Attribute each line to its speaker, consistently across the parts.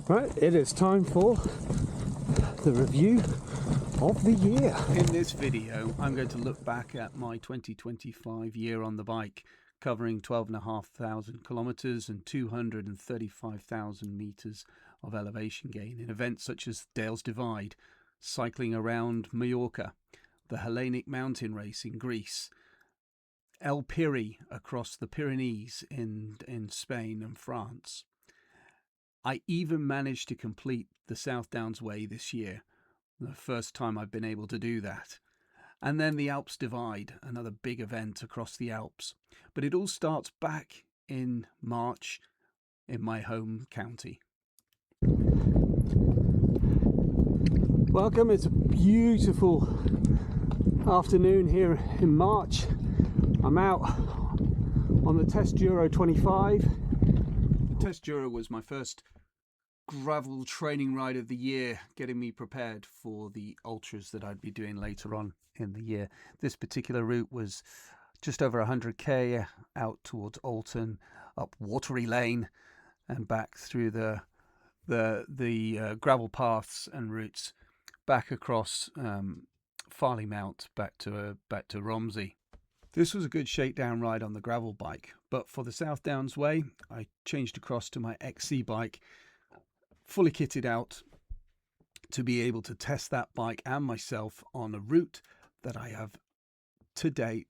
Speaker 1: Right, it is time for the review of the year. In this video, I'm going to look back at my 2025 year on the bike, covering 12,500 kilometers and 235,000 meters of elevation gain in events such as AlpsDivide, cycling around Mallorca, the Hellenic mountain race in Greece, Piri across the Pyrenees in Spain and France. I even managed to complete the South Downs Way this year, the first time I've been able to do that. And then the AlpsDivide, another big event across the Alps. But it all starts back in March in my home county. Welcome, it's a beautiful afternoon here in March. I'm out on the TestDuro 25. The TestDuro was my first gravel training ride of the year, getting me prepared for the ultras that I'd be doing later on in the year. This particular route was just over 100k out towards Alton, up Watery Lane, and back through the gravel paths and routes back across Farley Mount back to Romsey. This was a good shakedown ride on the gravel bike, but for the South Downs Way, I changed across to my XC bike, fully kitted out to be able to test that bike and myself on a route that I have to date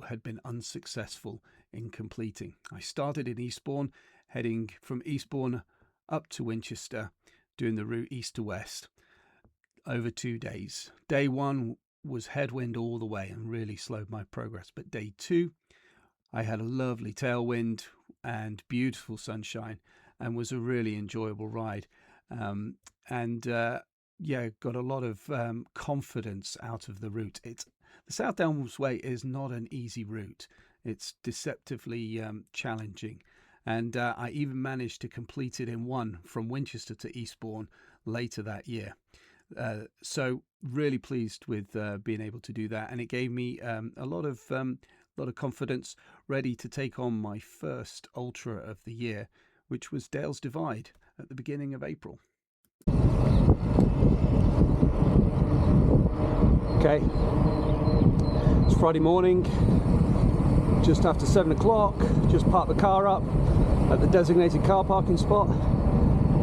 Speaker 1: had been unsuccessful in completing. I started in Eastbourne, heading from Eastbourne up to Winchester, doing the route east to west over 2 days. Day one was headwind all the way and really slowed my progress, but day two I had a lovely tailwind and beautiful sunshine and was a really enjoyable ride, got a lot of confidence out of the route. The South Downs Way is not an easy route. It's deceptively challenging, and I even managed to complete it in one from Winchester to Eastbourne later that year. So really pleased with being able to do that, and it gave me a lot of confidence, ready to take on my first ultra of the year, which was AlpsDivide at the beginning of April. Okay, it's Friday morning, just after 7 o'clock, just parked the car up at the designated car parking spot,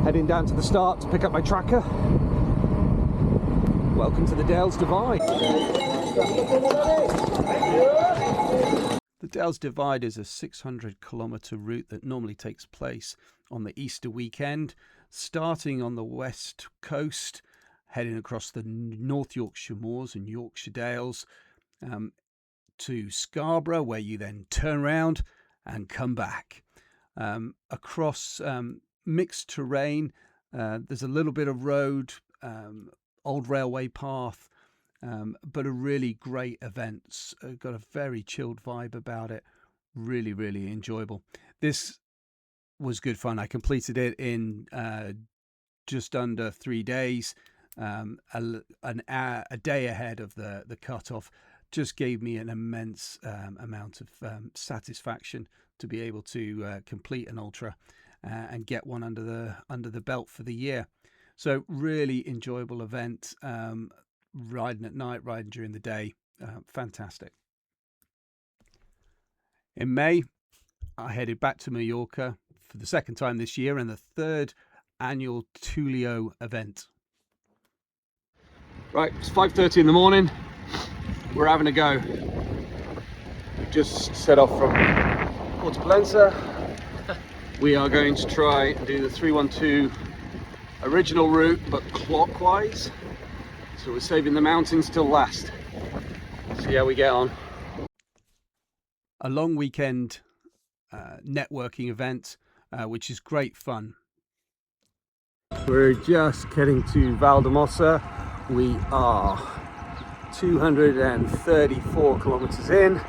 Speaker 1: heading down to the start to pick up my tracker. Welcome to the AlpsDivide. The AlpsDivide is a 600-kilometre route that normally takes place on the Easter weekend, starting on the west coast, heading across the North Yorkshire Moors and Yorkshire Dales to Scarborough, where you then turn around and come back. Across mixed terrain, there's a little bit of road, old railway path, but a really great event. Got a very chilled vibe about it. Really, really enjoyable. This was good fun. I completed it in just under 3 days, a day ahead of the cutoff. Just gave me an immense amount of satisfaction to be able to complete an ultra and get one under the belt for the year. So really enjoyable event. Riding at night, riding during the day, fantastic. In May, I headed back to Mallorca for the second time this year and the third annual Tullio event. Right, it's 5:30 in the morning. We're having a go. We just set off from Porto Palença. We are going to try and do the 312 original route, but clockwise. So we're saving the mountains till last. See how we get on. A long weekend networking event, which is great fun. We're just getting to Valdemossa. We are 234 kilometers in.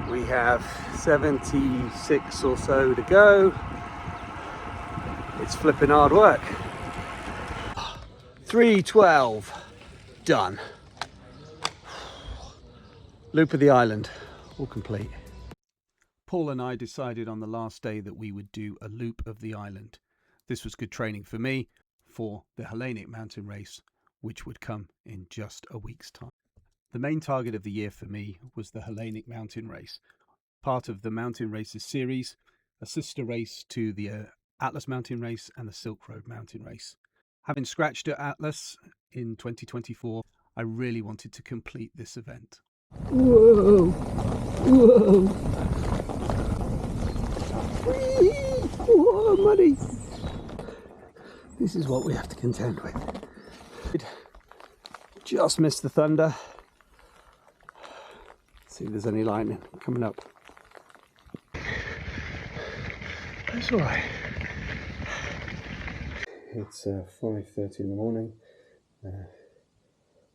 Speaker 1: We have 76 or so to go. It's flipping hard work. 312 done. Loop of the island, all complete. Paul and I decided on the last day that we would do a loop of the island. This was good training for me for the Hellenic mountain race, which would come in just a week's time. The main target of the year for me was the Hellenic mountain race, part of the mountain races series, a sister race to the Atlas mountain race and the Silk Road mountain race. Having scratched at Atlas in 2024, I really wanted to complete this event.
Speaker 2: Whoa! Whoa! Whee! Whoa, muddy! This is what we have to contend with. Just missed the thunder. See if there's any lightning coming up. That's all right. It's 5:30 in the morning.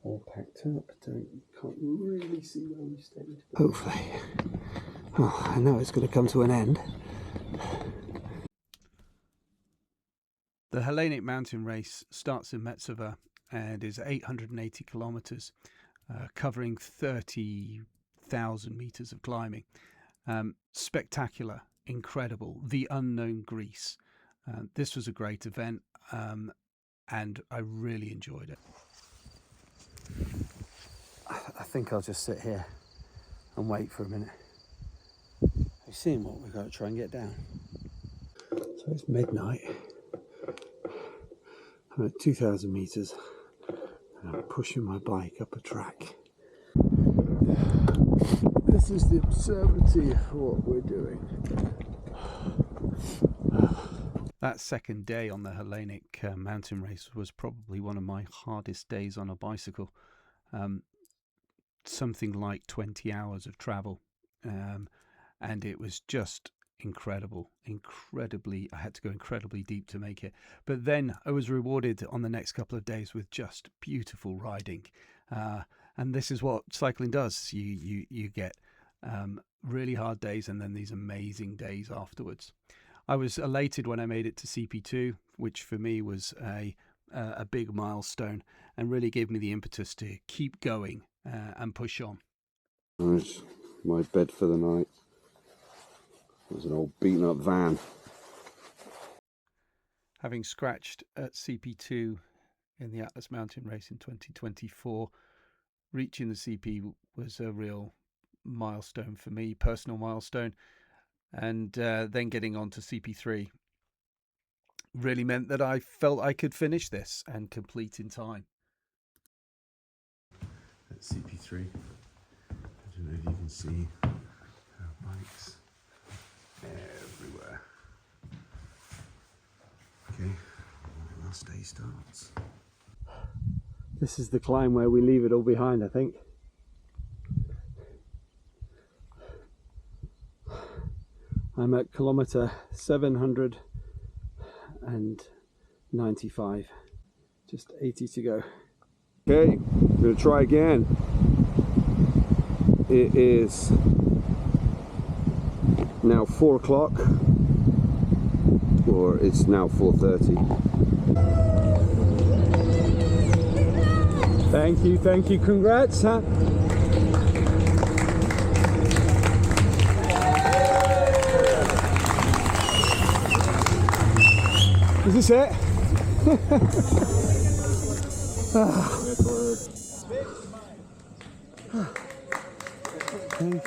Speaker 2: All packed up. Can't really see where we stayed. Hopefully. Oh, I know it's going to come to an end.
Speaker 1: The Hellenic mountain race starts in Metsova and is 880 kilometers, covering 30,000 meters of climbing. Spectacular, incredible, the unknown Greece. This was a great event, and I really enjoyed it.
Speaker 2: I think I'll just sit here and wait for a minute. We've seen what we've got to try and get down. So it's midnight. I'm at 2,000 meters and I'm pushing my bike up a track. This is the absurdity of what we're doing.
Speaker 1: That second day on the Hellenic mountain race was probably one of my hardest days on a bicycle. Something like 20 hours of travel, and it was just incredibly, I had to go incredibly deep to make it. But then I was rewarded on the next couple of days with just beautiful riding, and this is what cycling does. You get really hard days and then these amazing days afterwards. I was elated when I made it to CP2, which for me was a big milestone and really gave me the impetus to keep going and push on.
Speaker 2: There's my bed for the night. There's an old beaten up van.
Speaker 1: Having scratched at CP2 in the Atlas Mountain Race in 2024, reaching the CP was a real milestone for me, personal milestone, and then getting on to CP3 really meant that I felt I could finish this and complete in time.
Speaker 2: At CP3, I don't know if you can see our bikes everywhere. Okay, my last day starts. This is the climb where we leave it all behind, I think. I'm at kilometer 795, just 80 to go. Okay, I'm going to try again. It is now 4 o'clock, or it's now 4:30. Thank you, congrats, huh? Is this it?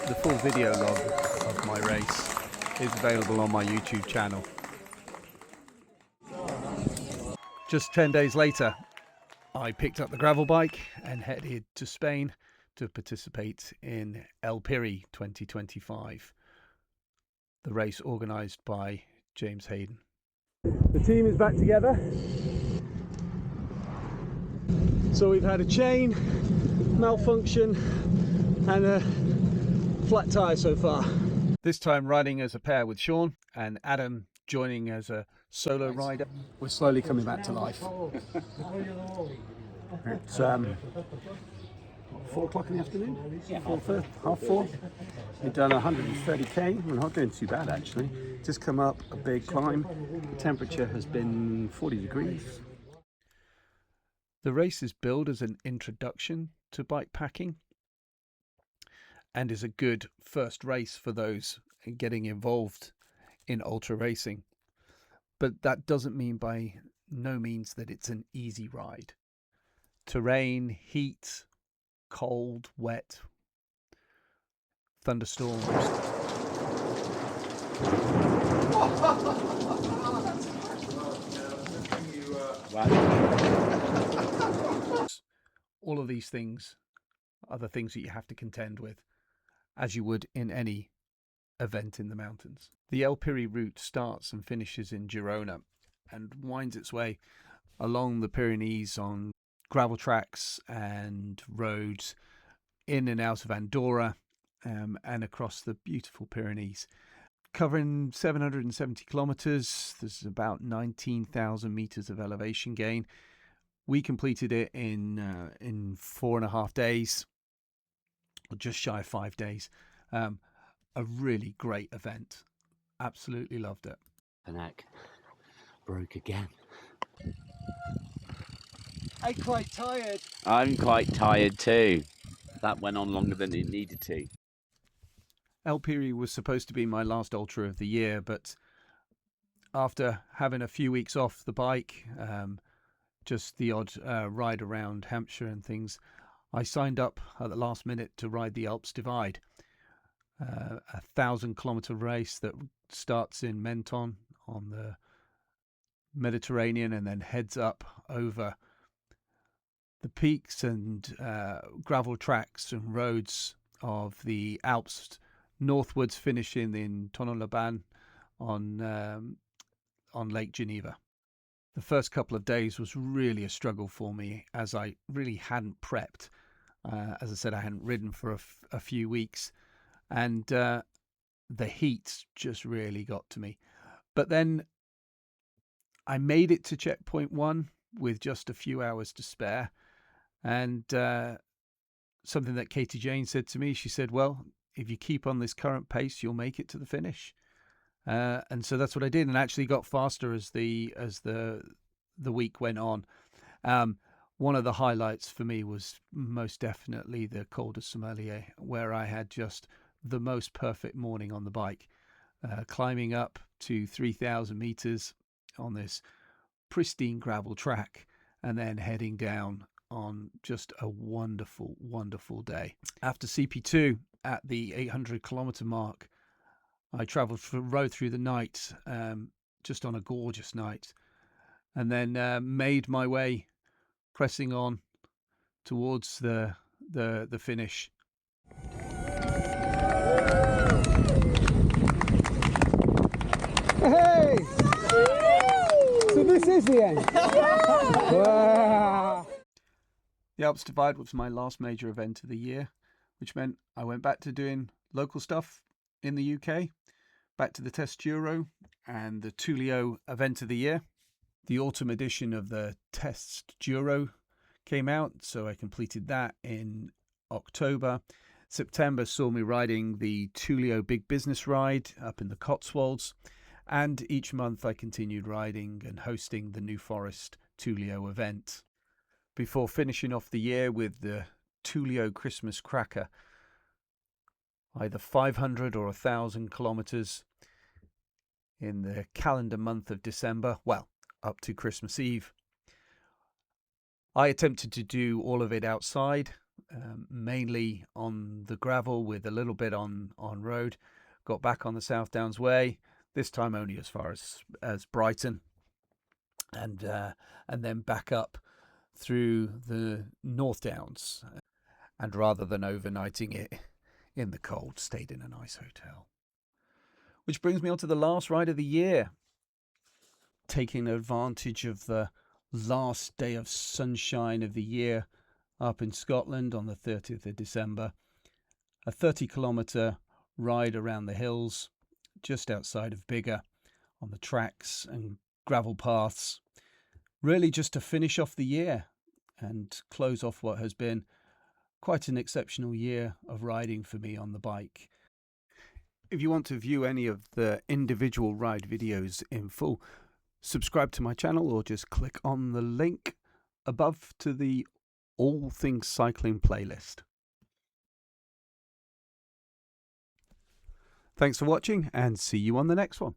Speaker 1: The full video log of my race is available on my YouTube channel. Just 10 days later, I picked up the gravel bike and headed to Spain to participate in Piri 2025, the race organised by James Hayden.
Speaker 2: The team is back together. So we've had a chain malfunction and a flat tyre so far.
Speaker 1: This time riding as a pair with Sean and Adam joining as a solo rider.
Speaker 2: We're slowly coming back to life. It's 4 o'clock in the afternoon? Yeah. 4:30, half 4. We've done 130k. We're not doing too bad actually. Just come up a big climb. Temperature has been 40 degrees.
Speaker 1: The race is billed as an introduction to bike packing and is a good first race for those getting involved in ultra racing. but that doesn't mean by no means that it's an easy ride. Terrain, heat, cold, wet, thunderstorms. All of these things are the things that you have to contend with, as you would in any event in the mountains. The El Piri route starts and finishes in Girona and winds its way along the Pyrenees on gravel tracks and roads in and out of Andorra and across the beautiful Pyrenees. Covering 770 kilometers, there's about 19,000 meters of elevation gain. We completed it in 4.5 days, or just shy of 5 days. A really great event. Absolutely loved it.
Speaker 3: The neck broke again.
Speaker 2: I'm quite tired.
Speaker 3: I'm quite tired too. That went on longer than it needed to.
Speaker 1: El Piri was supposed to be my last ultra of the year, but after having a few weeks off the bike, just the odd ride around Hampshire and things, I signed up at the last minute to ride the AlpsDivide, a 1,000-kilometer race that starts in Menton on the Mediterranean and then heads up over the peaks and gravel tracks and roads of the Alps, northwards finishing in Tonneau-les-Bains on Lake Geneva. The first couple of days was really a struggle for me, as I really hadn't prepped. As I said, I hadn't ridden for a few weeks, and the heat just really got to me. But then I made it to checkpoint 1 with just a few hours to spare, and something that Katie Jane said to me, she said, well, if you keep on this current pace, you'll make it to the finish. And so that's what I did, and actually got faster as the week went on. One of the highlights for me was most definitely the Col de Sommelier, where I had just the most perfect morning on the bike, climbing up to 3,000 meters on this pristine gravel track, and then heading down on just a wonderful, wonderful day. After CP2 at the 800-kilometer mark, I rode through the night, just on a gorgeous night, and then made my way, pressing on towards the finish.
Speaker 2: Hey! So this is the end. Wow.
Speaker 1: The AlpsDivide was my last major event of the year, which meant I went back to doing local stuff in the UK, back to the TestDuro and the Tullio event of the year. The autumn edition of the TestDuro came out, so I completed that in October. September saw me riding the Tullio Big Business Ride up in the Cotswolds, and each month I continued riding and hosting the New Forest Tullio event, before finishing off the year with the Tullio Christmas Cracker, either 500 or 1,000 kilometers in the calendar month of December, well, up to Christmas Eve. I attempted to do all of it outside, mainly on the gravel with a little bit on road. Got back on the South Downs Way, this time only as far as Brighton, and then back up through the North Downs. And rather than overnighting it in the cold, stayed in a nice hotel. Which brings me on to the last ride of the year, taking advantage of the last day of sunshine of the year up in Scotland on the 30th of December. A 30-kilometer ride around the hills just outside of Biggar on the tracks and gravel paths, really just to finish off the year and close off what has been quite an exceptional year of riding for me on the bike. If you want to view any of the individual ride videos in full, subscribe to my channel or just click on the link above to the All Things Cycling playlist. Thanks for watching, and see you on the next one.